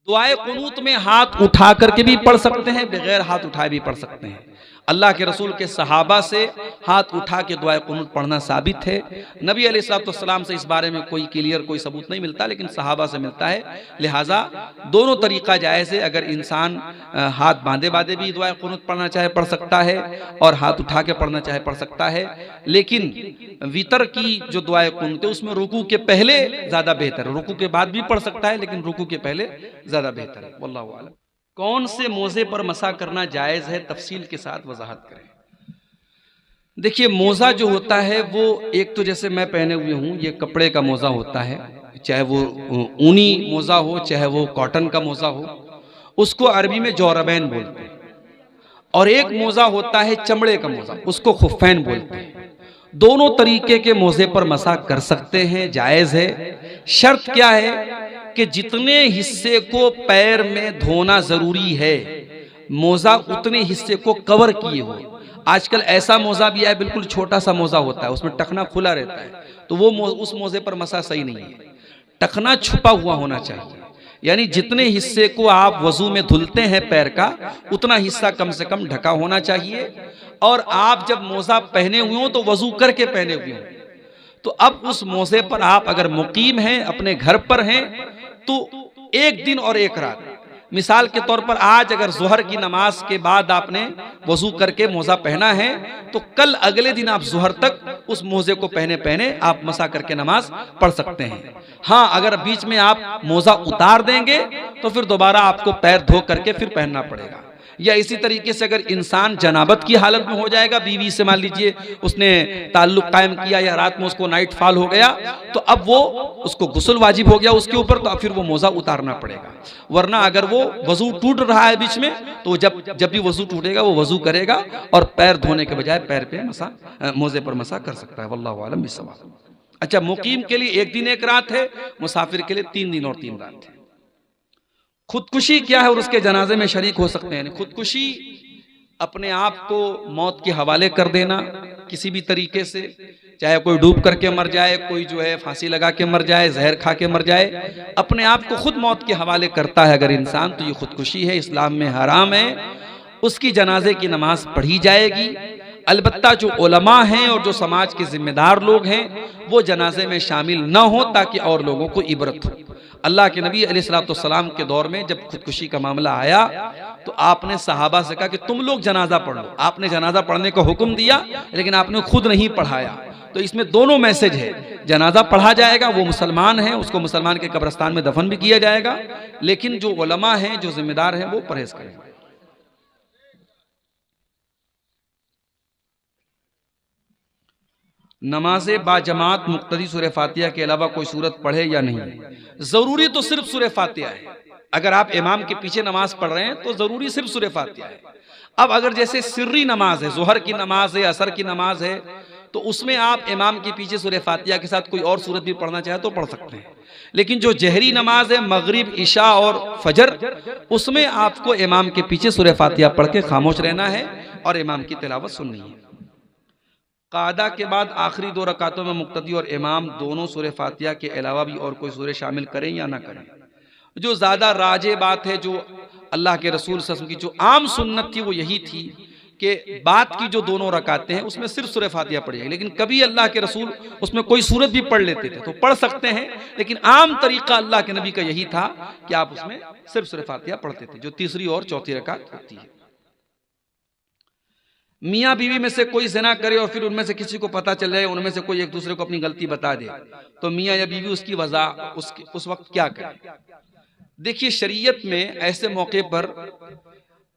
दुआए कुनूत में हाथ उठा करके भी पढ़ सकते हैं, बगैर हाथ उठाए भी पढ़ सकते हैं। अल्लाह के रसूल के सहाबा से हाथ उठा के दुआए कुनूत पढ़ना साबित है। नबी अलैहिस्सलाम से इस बारे में कोई क्लियर कोई सबूत नहीं मिलता, लेकिन सहाबा से मिलता है। लिहाजा दोनों तरीका जायज़ है। अगर इंसान हाथ बांधे बांधे भी दुआए कुनूत पढ़ना चाहे पढ़ सकता है, और हाथ उठा के पढ़ना चाहे पढ़ सकता है। लेकिन वितर की जो दुआए कुनूत है उसमें रुकू के पहले ज़्यादा बेहतर है। रुकू के बाद भी पढ़ सकता है, लेकिन रुकू के पहले ज़्यादा बेहतर है। वल्लाहु आलम। कौन से मोज़े पर मसा करना जायज़ है, तफसील के साथ वजाहत करें। देखिए, मोज़ा जो होता है वो एक तो जैसे मैं पहने हुए हूँ, ये कपड़े का मोज़ा होता है, चाहे वो ऊनी मोज़ा हो चाहे वो कॉटन का मोज़ा हो, उसको अरबी में जौरबैन बोलते हैं। और एक मोज़ा होता है चमड़े का मोज़ा, उसको खुफ़ैन बोलते हैं। दोनों तरीके के मोज़े पर मसा कर सकते हैं, जायज़ है। शर्त क्या है कि जितने हिस्से को पैर में धोना जरूरी है, मोजा उतने हिस्से को कवर किए हो। आजकल ऐसा मोजा भी है, बिल्कुल छोटा सा मोजा होता है, उसमें टखना खुला रहता है, तो वो उस मोजे पर मसा सही नहीं है। टखना छुपा हुआ होना चाहिए, यानी जितने हिस्से को आप वजू में धुलते हैं पैर का, उतना हिस्सा कम से कम ढका होना चाहिए। और आप जब मोजा पहने हुए हो तो वजू करके पहने हुए हो। तो अब उस मोजे पर आप अगर मुकीम हैं, अपने घर पर हैं, तो एक दिन और एक रात, मिसाल के तौर पर आज अगर जोहर की नमाज के बाद आपने वजू करके मोजा पहना है, तो कल अगले दिन आप जोहर तक उस मोजे को पहने पहने आप मसा करके नमाज पढ़ सकते हैं। हाँ, अगर बीच में आप मोजा उतार देंगे तो फिर दोबारा आपको पैर धो करके फिर पहनना पड़ेगा। या इसी तरीके से अगर इंसान जनाबत की हालत में हो जाएगा, बीवी से मान लीजिए उसने ताल्लुक कायम किया या रात में उसको नाइट फॉल हो गया, तो अब वो उसको गुस्ल वाजिब हो गया उसके ऊपर, तो अब फिर वो मोजा उतारना पड़ेगा। वरना अगर वो वजू टूट रहा है बीच में, तो जब भी वजू टूटेगा वो वजू करेगा और पैर धोने के बजाय पैर पे मसा, मोजे पर मसा कर सकता है। वल्लाहु आलम बिस्सवाब। अच्छा, मुकीम के लिए एक दिन एक रात है, मुसाफिर के लिए 3 दिन और 3 रात है। खुदकुशी क्या है और उसके जनाजे में शरीक हो सकते हैं। खुदकुशी अपने आप को मौत के हवाले कर देना किसी भी तरीके से, चाहे कोई डूब करके मर जाए, कोई जो है फांसी लगा के मर जाए, जहर खा के मर जाए, अपने आप को खुद मौत के हवाले करता है अगर इंसान, तो ये खुदकुशी है, इस्लाम में हराम है। उसकी जनाजे की नमाज पढ़ी जाएगी। अलबत्ता जो उलमा हैं और जो समाज के जिम्मेदार लोग हैं वो जनाजे में शामिल न हो, ताकि और लोगों को इबरत हो। अल्लाह के नबी अलैहिस्सलाम के दौर में जब खुदकुशी का मामला आया तो आपने सहाबा से कहा कि तुम लोग जनाजा पढ़ लो। आपने जनाजा पढ़ने का हुक्म दिया, लेकिन आपने खुद नहीं पढ़ाया। तो इसमें दोनों मैसेज है, जनाजा पढ़ा जाएगा, वो मुसलमान है, उसको मुसलमान के कब्रिस्तान में दफन भी किया जाएगा, लेकिन जो उलमा हैं, जो जिम्मेदार हैं, वो परहेज करेंगे। नमाज़े बाजमात मुक्तदी सूरह फातिहा के अलावा कोई सूरत पढ़े या नहीं? जरूरी तो सिर्फ सूरह फातिहा है। अगर आप इमाम के पीछे नमाज पढ़ रहे हैं तो जरूरी सिर्फ सूरह फातिहा है। अब अगर जैसे सिर्री नमाज है, जोहर की नमाज है, असर की नमाज है, तो उसमें आप इमाम के पीछे सूरह फातिहा के साथ कोई और सूरत भी पढ़ना चाहे तो पढ़ सकते हैं। लेकिन जो जहरी नमाज है, मगरिब, इशा और फजर, उसमें आपको इमाम के पीछे सूरह फातिहा पढ़ के खामोश रहना है और इमाम की तिलावत सुननी है। कादा के बाद आखिरी 2 रकातों में मुक्तदी और इमाम दोनों सूरह फातिहा के अलावा भी और कोई सूरह शामिल करें या ना करें? जो ज़्यादा राजे बात है, जो अल्लाह के रसूल सल्लल्लाहु अलैहि वसल्लम की जो आम सुन्नत थी वो यही थी कि बात की जो 2 रकातें हैं उसमें सिर्फ सूरह फातिहा पढ़ी जाए। लेकिन कभी अल्लाह के रसूल उसमें कोई सूरत भी पढ़ लेते थे तो पढ़ सकते हैं, लेकिन आम तरीका अल्लाह के नबी का यही था कि आप उसमें सिर्फ सूरह फातिहा पढ़ते थे, जो तीसरी और चौथी रकात होती है। मियाँ बीवी में से कोई ज़िना करे और फिर उनमें से किसी को पता चल जाए, उनमें से कोई एक दूसरे को अपनी गलती बता दे, तो मियाँ या बीवी उसकी वजह उस वक्त क्या करे? देखिए, शरीयत में ऐसे मौके पर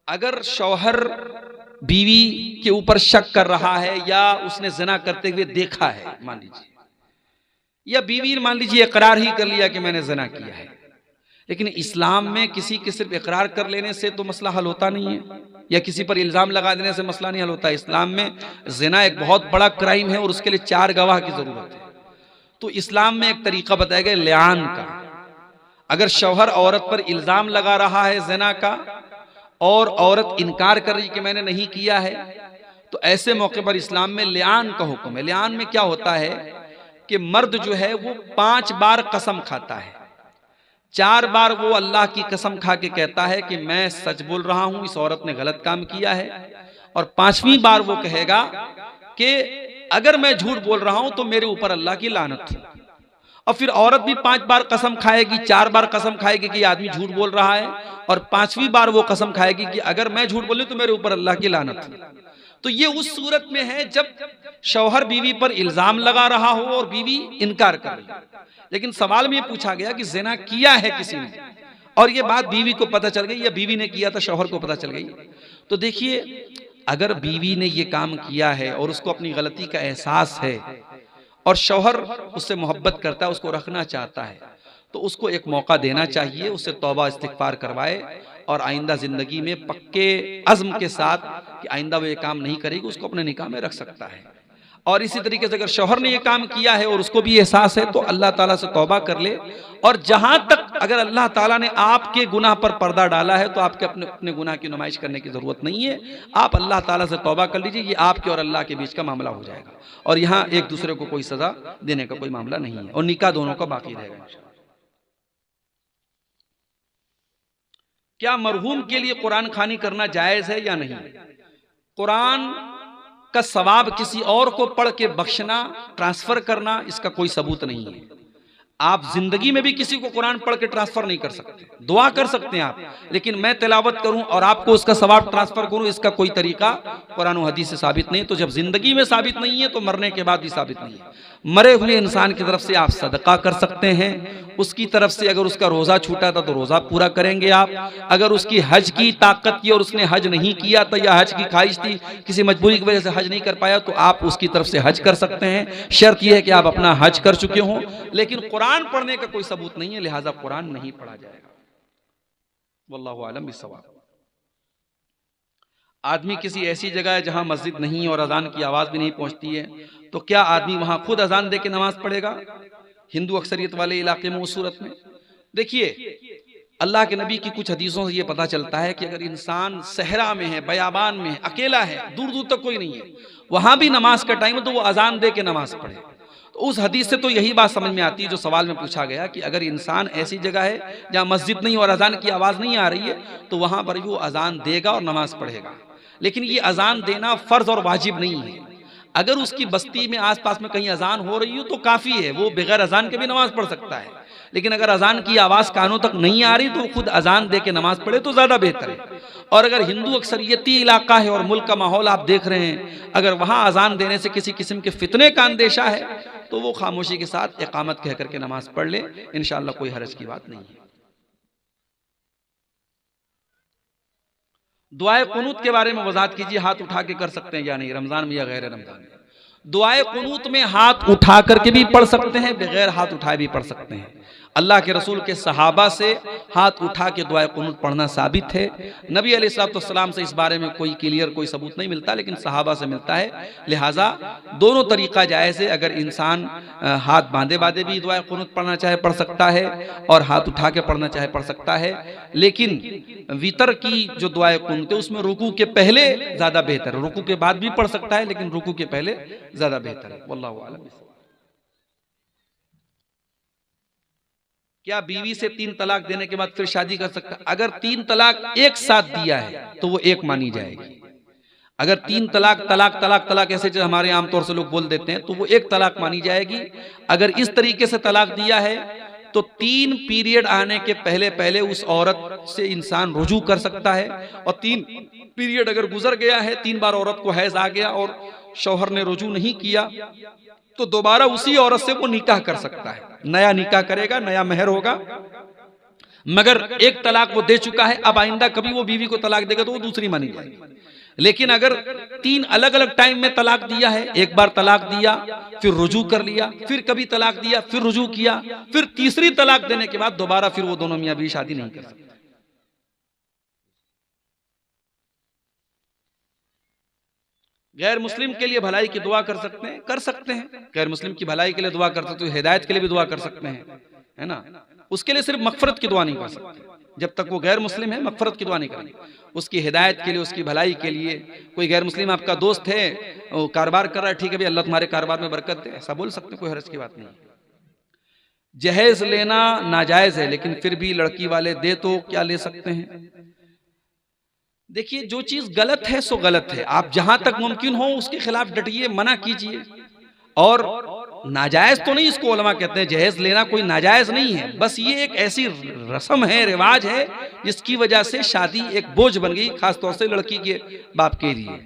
अगर शौहर बीवी के ऊपर शक कर रहा है या उसने ज़िना करते हुए देखा है, मान लीजिए, या बीवी मान लीजिए इकरार ही कर लिया कि मैंने ज़िना किया है, लेकिन इस्लाम में किसी के सिर्फ इकरार कर लेने से तो मसला हल होता नहीं है, या किसी पर इल्जाम लगा देने से मसला नहीं हल होता। इस्लाम में ज़िना एक बहुत बड़ा क्राइम है और उसके लिए 4 गवाह की जरूरत है। तो इस्लाम में एक तरीका बताया गया लिआन का। अगर शौहर औरत पर इल्जाम लगा रहा है ज़िना का और औरत इनकार कर रही कि मैंने नहीं किया है, तो ऐसे मौके पर इस्लाम में लिआन का हुक्म है। लिआन में क्या होता है कि मर्द जो है वो 5 बार कसम खाता है 4 बार वो अल्लाह की कसम खा के कहता है कि मैं सच बोल रहा हूं, इस औरत ने गलत काम किया है। और 5वीं बार वो कहेगा कि अगर मैं झूठ बोल रहा हूं तो मेरे ऊपर अल्लाह की लानत हो। और फिर औरत भी 5 बार कसम खाएगी, 4 बार कसम खाएगी कि आदमी झूठ बोल रहा है, और 5वीं बार वो कसम खाएगी कि अगर मैं झूठ बोलूं तो मेरे ऊपर अल्लाह की लानत हो। तो ये उस सूरत में है जब शौहर बीवी पर इल्जाम लगा रहा हो और बीवी इनकार कर रही है। लेकिन सवाल में ये पूछा गया कि ज़िना किया है किसी ने, और ये बात बीवी को पता चल गई या बीवी ने किया था शौहर को पता चल गई। तो देखिए, अगर बीवी ने ये काम किया है और उसको अपनी गलती का एहसास है और शौहर उससे मोहब्बत करता है, उसको रखना चाहता है, तो उसको एक मौका देना चाहिए, उससे तौबा इस्तिग़फ़ार करवाए और आइंदा ज़िंदगी में पक्के अज़्म के साथ कि आइंदा वो ये काम नहीं करेगी, उसको अपने निकाह में रख सकता है। और इसी तरीके से अगर शौहर ने ये काम किया है और उसको भी एहसास है तो अल्लाह ताला से तौबा कर ले। और जहां तक अगर अल्लाह ताला ने आपके गुनाह पर पर्दा डाला है तो आपके अपने गुनाह की नुमाइश करने की जरूरत नहीं है। आप अल्लाह ताला से तौबा कर लीजिए, ये आपके और अल्लाह के बीच का मामला हो जाएगा और यहाँ एक दूसरे को कोई सजा देने का कोई मामला नहीं है और निकाह दोनों का बाकी रहेगा। क्या मरहूम के लिए कुरान खानी करना जायज है या नहीं? कुरान का सवाब किसी और को पढ़ के बख्शना, ट्रांसफर करना, इसका कोई सबूत नहीं है। आप जिंदगी में भी किसी को कुरान पढ़ के ट्रांसफर नहीं कर सकते। दुआ कर सकते हैं आप, लेकिन मैं तिलावत करूं और आपको उसका सवाब ट्रांसफर करूं, इसका कोई तरीका कुरान और हदीस से साबित नहीं। तो जब जिंदगी में साबित नहीं है तो मरने के बाद भी साबित नहीं है। मरे हुए इंसान की तरफ से आप सदका कर सकते हैं, उसकी तरफ से अगर उसका रोजा छूटा था तो रोजा पूरा करेंगे आप। अगर उसकी हज की ताकत थी और उसने हज नहीं किया था या हज की ख्वाहिश थी, किसी मजबूरी की वजह से हज नहीं कर पाया, तो आप उसकी तरफ से हज कर सकते हैं। शर्त यह है कि आप अपना हज कर चुके हों। लेकिन कुरान पढ़ने का कोई सबूत नहीं है, लिहाजा कुरान नहीं पढ़ा जाएगा। वल्लाहु आलम बिस्सवाब। आदमी किसी ऐसी जगह है जहां मस्जिद नहीं और अजान की आवाज भी नहीं पहुंचती है, तो क्या आदमी वहां खुद अजान दे के नमाज पढ़ेगा? हिंदू अक्सरियत वाले इलाके में, उस सूरत में देखिए, अल्लाह के नबी की कुछ हदीसों से यह पता चलता है कि अगर इंसान सहरा में है, बयाबान में है, अकेला है, दूर दूर तक कोई नहीं है, वहां भी नमाज का टाइम है तो वो अजान दे के नमाज पढ़े। तो उस हदीस से तो यही बात समझ में आती है जो सवाल में पूछा गया कि अगर इंसान ऐसी जगह है जहां मस्जिद नहीं और अजान की आवाज नहीं आ रही है तो वहां पर भी वो अजान देगा और नमाज पढ़ेगा। लेकिन ये अजान देना फर्ज और वाजिब नहीं है। अगर उसकी बस्ती में आसपास में कहीं अजान हो रही हो तो काफी है, वो बगैर अजान के भी नमाज पढ़ सकता है। लेकिन अगर अजान की आवाज कानों तक नहीं आ रही तो खुद अजान दे के नमाज पढ़े तो ज्यादा बेहतर है। और अगर हिंदू अक्सरियती इलाका है और मुल्क का माहौल आप देख रहे हैं, अगर वहां अजान देने से किसी किस्म के फितने का अंदेशा है तो वो खामोशी के साथ इकामत कह करके नमाज पढ़ ले, इंशाअल्लाह कोई हरज की बात नहीं है। दुआए कुनूत के बारे में वजाहत कीजिए, हाथ उठा के कर सकते हैं या नहीं, रमजान में या गैर रमजान में? दुआए कुनूत में हाथ उठा करके भी पढ़ सकते हैं, बगैर हाथ उठाए भी पढ़ सकते हैं। अल्लाह के रसूल के सहाबा से हाथ उठा के दुआए कुनूत पढ़ना साबित है। नबी अलैहिस्सलाम से इस बारे में कोई क्लियर कोई सबूत नहीं मिलता, लेकिन सहाबा से मिलता है। लिहाजा दोनों तरीका जायज़ है। अगर इंसान हाथ बांधे बांधे भी दुआए कुनूत पढ़ना चाहे पढ़ सकता है, और हाथ उठा के पढ़ना चाहे पढ़ सकता है। लेकिन वितर की जो दुआए कुनूत है उसमें रुकू के पहले ज्यादा बेहतर है। रुकू के बाद भी पढ़ सकता है, लेकिन रुकू के पहले ज्यादा बेहतर है। वल्लाहु आलम। क्या बीवी से 3 तलाक देने के बाद फिर शादी कर सकता है? अगर 3 तलाक एक साथ दिया है तो वो एक मानी जाएगी। अगर 3 तलाक तलाक तलाक तलाक ऐसे जो हमारे आमतौर से लोग बोल देते हैं तो वो एक तलाक मानी जाएगी। अगर इस तरीके से तलाक दिया है तो 3 पीरियड आने के पहले पहले उस औरत से इंसान रुजू कर सकता है, और 3 पीरियड अगर गुजर गया है, 3 बार औरत को हैज आ गया और शौहर ने रुजू नहीं किया, तो दोबारा उसी औरत से वो निकाह कर सकता है। नया निकाह करेगा, नया मेहर होगा। मगर एक तलाक वो दे चुका है, अब आइंदा कभी वो बीवी को तलाक देगा तो वो दूसरी मानी जाएगी। लेकिन अगर 3 अलग अलग टाइम में तलाक दिया है, एक बार तलाक दिया फिर रुजू कर लिया, फिर कभी तलाक दिया फिर रुजू किया, फिर तीसरी तलाक देने के बाद दोबारा फिर वो दोनों मियां बीवी शादी नहीं कर सकते। गैर मुस्लिम के लिए भलाई की दुआ कर सकते हैं? कर सकते हैं। गैर मुस्लिम की भलाई के लिए दुआ कर सकते हैं, हिदायत के लिए भी दुआ कर सकते हैं, है ना। उसके लिए सिर्फ मगफरत की दुआ नहीं कर सकते। जब तक वो गैर मुस्लिम है मगफरत की दुआ नहीं करेंगे। उसकी हिदायत के लिए, उसकी भलाई के लिए। कोई गैर मुस्लिम आपका दोस्त है, वो कारोबार कर रहा है, ठीक है भाई अल्लाह तुम्हारे कारोबार में बरकत दे, ऐसा बोल सकते हैं, कोई हर्ज की बात नहीं। जहेज लेना नाजायज है, लेकिन फिर भी लड़की वाले दे तो क्या ले सकते हैं। देखिए, जो चीज गलत है सो गलत है, आप जहां तक मुमकिन हो उसके खिलाफ डटिए, मना कीजिए। और नाजायज तो नहीं इसको उलमा कहते हैं, जहेज लेना कोई नाजायज नहीं है, बस ये एक ऐसी रस्म है, रिवाज है, जिसकी वजह से शादी एक बोझ बन गई, खासतौर से लड़की के बाप के लिए।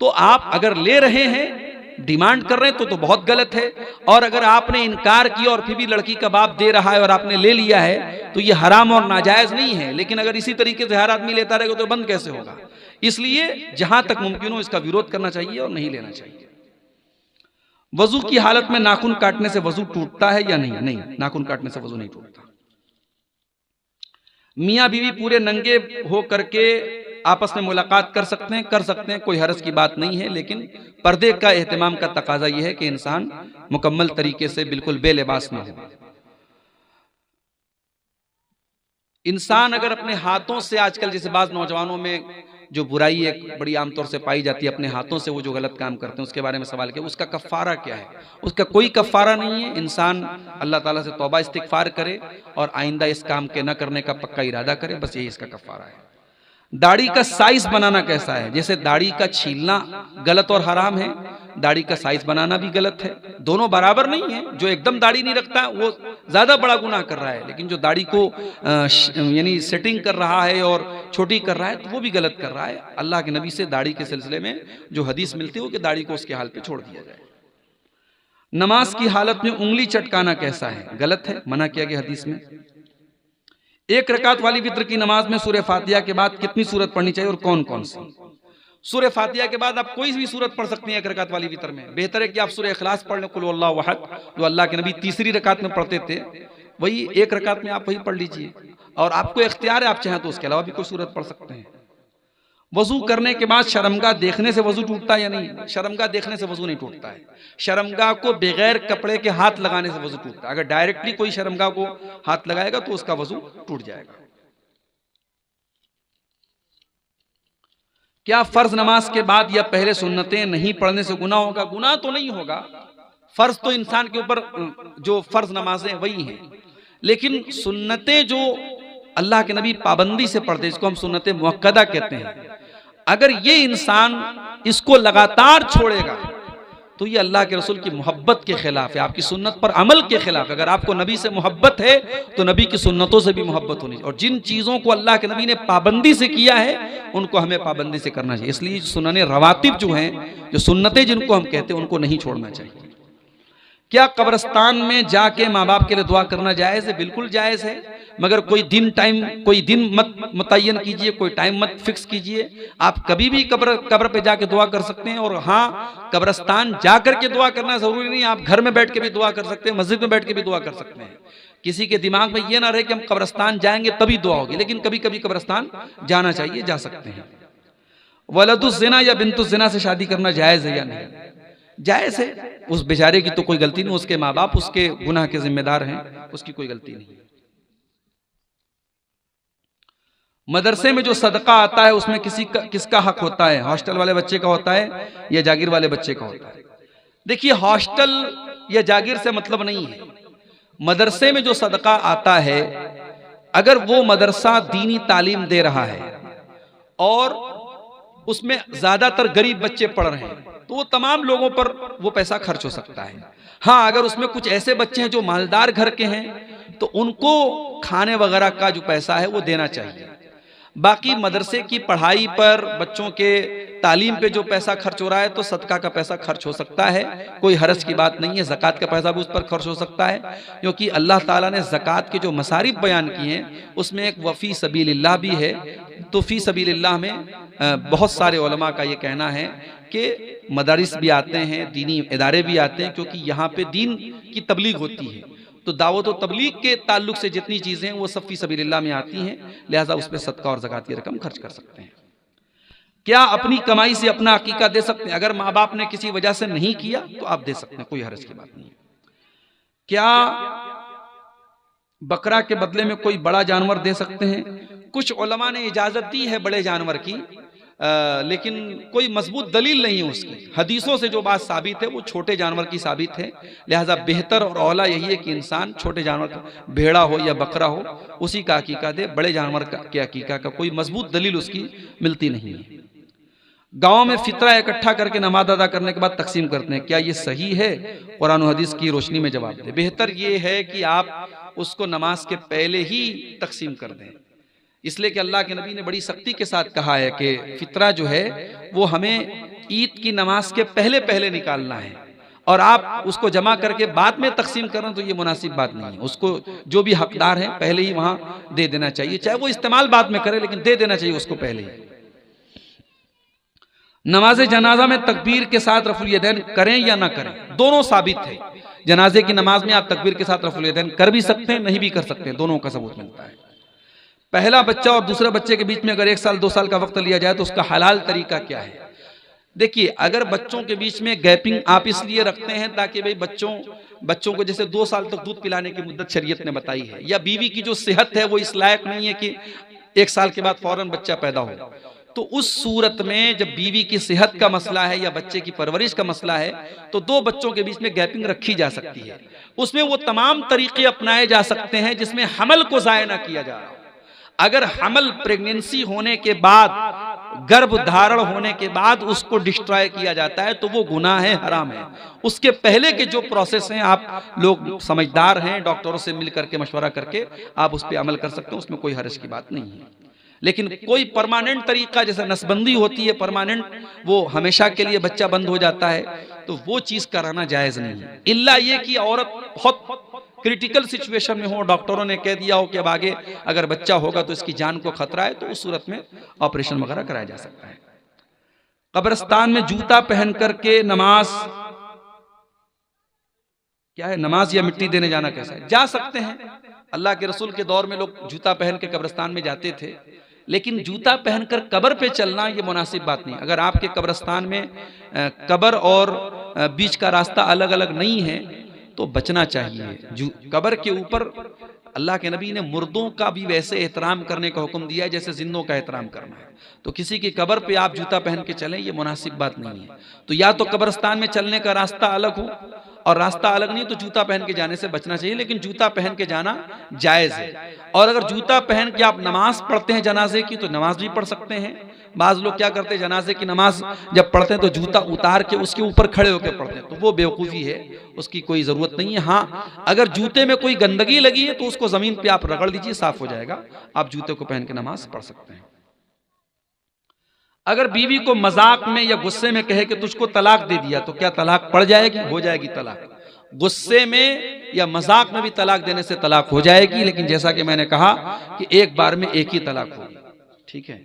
तो आप अगर ले रहे हैं, डिमांड कर रहे हैं, तो बहुत गलत है। और अगर आपने इनकार किया और फिर भी लड़की का बाप दे रहा है और आपने ले लिया है, तो ये हराम और नाजायज नहीं है। लेकिन अगर इसी तरीके से हर आदमी लेता रहेगा तो बंद कैसे होगा। इसलिए जहां तक मुमकिन हो इसका विरोध करना चाहिए और नहीं लेना चाहिए। वजू की हालत में नाखून काटने से वजू टूटता है या नहीं? नहीं, नाखून काटने से वजू नहीं टूटता। मियां बीवी पूरे नंगे हो करके आपस में मुलाकात कर सकते हैं, कोई हरज की बात नहीं है। लेकिन पर्दे का एहतमाम का तकाजा यह है कि इंसान मुकम्मल तरीके से बिल्कुल बेलिबास ना हो। इंसान अगर अपने हाथों से, आजकल जैसे बाज नौजवानों में जो बुराई एक बड़ी आमतौर से पाई जाती है, अपने हाथों से वो जो गलत काम करते हैं, उसके बारे में सवाल किया, उसका कफ़ारा क्या है? उसका कोई कफ़ारा नहीं है। इंसान अल्लाह ताला से तौबा इस्तिग़फ़ार करे और आइंदा इस काम के न करने का पक्का इरादा करे, बस यही इसका कफ़ारा है। दाढ़ी का साइज बनाना कैसा है? जैसे दाढ़ी का छीलना गलत और हराम है, दाढ़ी का साइज बनाना भी गलत है। दोनों बराबर नहीं है। जो एकदम दाढ़ी नहीं रखता वो ज्यादा बड़ा गुनाह कर रहा है, लेकिन जो दाढ़ी को यानी सेटिंग कर रहा है और छोटी कर रहा है, तो वो भी गलत कर रहा है। अल्लाह के नबी से दाढ़ी के सिलसिले में जो हदीस मिलती है वो कि दाढ़ी को उसके हाल पे छोड़ दिया जाए। नमाज की हालत में उंगली चटकाना कैसा है? गलत है, मना किया गया हदीस में। एक रकात वाली वित्र की नमाज में सूरह फातिहा के बाद कितनी सूरत पढ़नी चाहिए और कौन कौन सी? सूरह फातिहा के बाद आप कोई भी सूरत पढ़ सकते हैं एक रकात वाली वित्र में। बेहतर है कि आप सूरह इखलास पढ़ लें, कुल हुवल्लाहु अहद, जो अल्लाह के नबी तीसरी रकात में पढ़ते थे, वही एक रकात में आप वही पढ़ लीजिए। और आपको इख्तियार है, आप चाहें तो उसके अलावा भी कोई सूरत पढ़ सकते हैं। वजू करने के बाद शर्मगाह देखने से वजू टूटता है या नहीं? शर्मगाह देखने से वजू नहीं टूटता है। शर्मगाह को बगैर कपड़े के हाथ लगाने से वजू टूटता है। अगर डायरेक्टली कोई शर्मगाह को हाथ लगाएगा तो उसका वजू टूट जाएगा। क्या फर्ज नमाज के बाद या पहले सुन्नतें नहीं पढ़ने से गुनाह होगा? गुनाह तो नहीं होगा। फर्ज तो इंसान के ऊपर जो फर्ज नमाजें वही हैं, लेकिन सुन्नतें जो अल्लाह के नबी पाबंदी से पढ़ते, इसको हम सुन्नतें मुअक्कदा कहते हैं, अगर ये इंसान इसको लगातार छोड़ेगा तो ये अल्लाह के रसूल की मोहब्बत के खिलाफ है, आपकी सुन्नत पर अमल के खिलाफ। अगर आपको नबी से मोहब्बत है तो नबी की सुन्नतों से भी मोहब्बत होनी चाहिए। और जिन चीज़ों को अल्लाह के नबी ने पाबंदी से किया है उनको हमें पाबंदी से करना चाहिए। इसलिए सुनने रवातिब जो हैं, जो सुन्नतें जिनको हम कहते हैं, उनको नहीं छोड़ना चाहिए। क्या कब्रिस्तान में जाके माँ बाप के लिए दुआ करना जायज़ है? बिल्कुल जायज़ है, मगर कोई दिन मत मुतय्यन कीजिए, कोई टाइम मत फिक्स कीजिए। आप कभी भी कब्र पे जाके दुआ कर सकते हैं। और हाँ, कब्रिस्तान जाकर के दुआ करना जरूरी नहीं, आप घर में बैठ के भी दुआ कर सकते हैं, मस्जिद में बैठ के भी दुआ कर सकते हैं। किसी के दिमाग में ये ना रहे कि हम कब्रिस्तान जाएंगे तभी दुआ होगी, लेकिन कभी कभी कब्रिस्तान जाना चाहिए, जा सकते हैं। वलदुज़ ज़िना या बिन्तुज़ ज़िना से शादी करना जायज़ है या नहीं? जायज़ है। उस बेचारे की तो कोई गलती नहीं, उसके माँ बाप उसके गुनाह के जिम्मेदार हैं, उसकी कोई गलती नहीं। मदरसे में जो सदका आता है उसमें किसका हक होता है? हॉस्टल वाले बच्चे का होता है या जागीर वाले बच्चे का होता है? देखिए, हॉस्टल या जागीर से मतलब नहीं है। मदरसे में जो सदका आता है, अगर वो मदरसा दीनी तालीम दे रहा है और उसमें ज्यादातर गरीब बच्चे पढ़ रहे हैं, तो वो तमाम लोगों पर वो पैसा खर्च हो सकता है। हाँ, अगर उसमें कुछ ऐसे बच्चे हैं जो मालदार घर के हैं तो उनको खाने वगैरह का जो पैसा है वो देना चाहिए। बाकी मदरसे की पढ़ाई पर, बच्चों के तालीम पे जो पैसा खर्च हो रहा है तो सदका का पैसा खर्च हो सकता है, कोई हरज की बात नहीं है। ज़कात का पैसा भी उस पर खर्च हो सकता है, क्योंकि अल्लाह ताला ने ज़कात के जो मसारिफ बयान किए हैं उसमें एक वफ़ी सबीलिल्लाह भी है। तो फ़ी सबीलिल्लाह में बहुत सारे उलमा का ये कहना है कि मदारिस भी आते हैं, दीनी इदारे भी आते हैं, क्योंकि यहाँ पे दीन की तबलीग होती है। तो दावत और तबलीग के ताल्लुक से जितनी चीज़ें हैं वो सब फ़ी सबीलिल्लाह में आती हैं, लिहाजा उस पर सदका और ज़कात की रकम खर्च कर सकते हैं। क्या अपनी कमाई से अपना अकीका दे सकते हैं? अगर माँ बाप ने किसी वजह से नहीं किया तो आप दे सकते हैं, कोई हर्ज की बात नहीं है। क्या बकरा के बदले में कोई बड़ा जानवर दे सकते हैं? कुछ उलमा ने इजाज़त दी है बड़े जानवर की, लेकिन कोई मजबूत दलील नहीं है उसकी। हदीसों से जो बात साबित है वो छोटे जानवर की साबित है। लिहाजा बेहतर और औला यही है कि इंसान छोटे जानवर का, भेड़ा हो या बकरा हो, उसी का अकीका दे। बड़े जानवर के अकीका का कोई मजबूत दलील उसकी मिलती नहीं है। गांव में फितरा इकट्ठा करके नमाज अदा करने के बाद तकसीम करते हैं, क्या ये सही है? कुरान और हदीस की रोशनी में जवाब दे। बेहतर ये है कि आप उसको नमाज के पहले ही तकसीम कर दें, इसलिए कि अल्लाह के नबी ने बड़ी सख्ती के साथ कहा है कि फितरा जो है वो हमें ईद की नमाज के पहले पहले निकालना है, और आप उसको जमा करके बाद में तकसीम करें तो ये मुनासिब बात नहीं है। उसको जो भी हकदार है पहले ही वहां दे देना चाहिए, चाहे वो इस्तेमाल बाद में करे, लेकिन दे देना चाहिए उसको पहले ही। नमाज जनाजा में तकबीर के साथ रफुल यदैन करें या ना करें, दोनों साबित है। जनाजे की नमाज में आप तकबीर के साथ रफुल यदैन कर भी सकते हैं, नहीं भी कर सकते हैं, दोनों का सबूत मिलता है। पहला बच्चा और दूसरे बच्चे के बीच में अगर 1 साल 2 साल का वक्त लिया जाए तो उसका हलाल तरीका क्या है? देखिए, अगर बच्चों के बीच में गैपिंग आप इसलिए रखते हैं ताकि भाई बच्चों को जैसे 2 साल तक दूध पिलाने की मुद्दत शरीयत ने बताई है, या बीवी की जो सेहत है वो इस लायक नहीं है कि 1 साल के बाद फौरन बच्चा पैदा हो, तो उस सूरत में जब बीवी की सेहत का मसला है या बच्चे की परवरिश का मसला है तो 2 बच्चों के बीच में गैपिंग रखी जा सकती है। उसमें वो तमाम तरीके अपनाए जा सकते हैं जिसमें हमल को जाया ना किया जा रहा। अगर हमल प्रेगनेंसी होने के बाद, गर्भ धारण होने के बाद उसको डिस्ट्रॉय किया जाता है तो वो गुनाह है, हराम है। उसके पहले के जो प्रोसेस हैं, आप लोग समझदार हैं, डॉक्टरों से मिल करके मशवरा करके आप उस पर अमल कर सकते हैं, उसमें कोई हर्ज की बात नहीं है। लेकिन कोई परमानेंट तरीका, जैसे नसबंदी होती है परमानेंट, वो हमेशा के लिए बच्चा बंद हो जाता है, तो वो चीज कराना जायज नहीं है। इल्ला ये कि औरत बहुत क्रिटिकल सिचुएशन में हो, डॉक्टरों ने कह दिया हो कि अब आगे अगर बच्चा होगा तो इसकी जान को खतरा है, तो उस सूरत में ऑपरेशन वगैरह कराया जा सकता है। कब्रिस्तान में जूता पहन करके नमाज क्या है? नमाज या मिट्टी देने जाना कैसा है? जा सकते हैं। अल्लाह के रसूल के दौर में लोग जूता पहन के कब्रिस्तान में जाते थे, लेकिन जूता पहनकर कब्र पे चलना ये मुनासिब बात नहीं। अगर आपके कब्रिस्तान में कब्र और बीच का रास्ता अलग अलग नहीं है तो बचना चाहिए। कब्र के ऊपर अल्लाह के नबी ने मुर्दों का भी वैसे एहतराम करने का हुक्म दिया है जैसे जिंदों का एहतराम करना है। तो किसी की कब्र पे आप जूता पहन के चलें, ये मुनासिब बात नहीं है। तो या तो कब्रिस्तान में चलने का रास्ता अलग हो, और रास्ता अलग नहीं तो जूता पहन के जाने से बचना चाहिए, लेकिन जूता पहन के जाना जायज है। और अगर जूता पहन के आप नमाज पढ़ते हैं जनाजे की तो नमाज भी पढ़ सकते हैं। बाज लोग क्या करते हैं, जनाजे की नमाज जब पढ़ते हैं तो जूता उतार के उसके ऊपर खड़े होकर पढ़ते हैं, तो वो बेवकूफ़ी है, उसकी कोई ज़रूरत नहीं है। हाँ, अगर जूते में कोई गंदगी लगी है तो उसको ज़मीन पे आप रगड़ लीजिए, साफ हो जाएगा, आप जूते को पहन के नमाज पढ़ सकते हैं। अगर बीवी को मजाक में या गुस्से में कहे कि तुझको तलाक दे दिया तो क्या तलाक पड़ जाएगी? हो जाएगी तलाक। गुस्से में या मजाक में भी तलाक देने से तलाक हो जाएगी, लेकिन जैसा कि मैंने कहा कि एक बार में एक ही तलाक होगी। ठीक है।